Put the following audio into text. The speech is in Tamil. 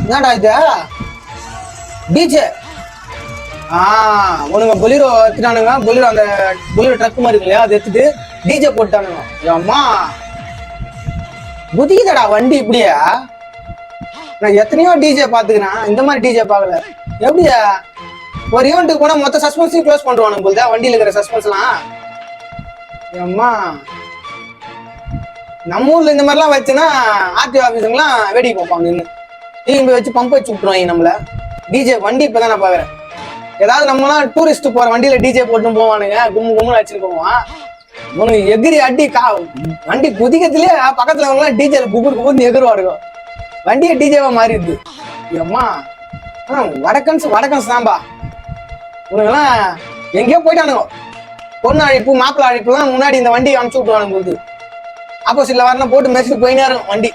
என்னடா இது டிஜே? உனக்கு பொலிரோ எடுத்துட்டானுங்க. பொலிரோ அந்த பொலிரோ ட்ரக் மாதிரி இருக்கு இல்லையா, அதை எடுத்துட்டு டிஜே போட்டானுங்க. அம்மா புதியதடா வண்டி இப்படியா? நான் எத்தனையோ டிஜே பாத்துக்கிறேன், இந்த மாதிரி டிஜே பார்க்கல. எப்படியா ஒரு ஈவெண்ட்டுக்கு போனா மொத்த சஸ்பென்ஸையும் க்ளோஸ் பண்ணுவானுங்க போல வண்டியில இருக்கிற சஸ்பென்ஸ் எல்லாம். அம்மா நம்ம ஊர்ல இந்த மாதிரிலாம் வச்சுன்னா ஆர்டிஓ ஆஃபீஸுங்கெல்லாம் வேடிக்கை பார்ப்பாங்க நின்று. டிவி வச்சு பம்ப் வச்சு விட்டுருவாங்க நம்மள. டிஜே வண்டி இப்பதான் நான் பாக்குறேன். ஏதாவது நம்மலாம் டூரிஸ்ட் போற வண்டியில டிஜே போட்டு போவானுங்க, கும்மு கும்முன்னு வச்சுட்டு போவான். உனக்கு எகிரி அடி வண்டி குதிக்கத்திலே பக்கத்துல அவங்க டிஜே குபுர் குபுர்னு எகிருவாருங்க. வண்டியை டிஜேவா மாறிடுது. அம்மா வடக்கன்ஸ் தான்பா. உனக்கெல்லாம் எங்கேயோ போயிட்டானுங்க. பொண்ணு அழைப்பு மாப்பிள்ளை அழைப்புலாம் முன்னாடி இந்த வண்டி அனுப்பிச்சு விட்டுவானுங்க. ஆப்போசிட்ல வரணும் போட்டு மெரிச்சிட்டு போயினே இருக்கும் வண்டி.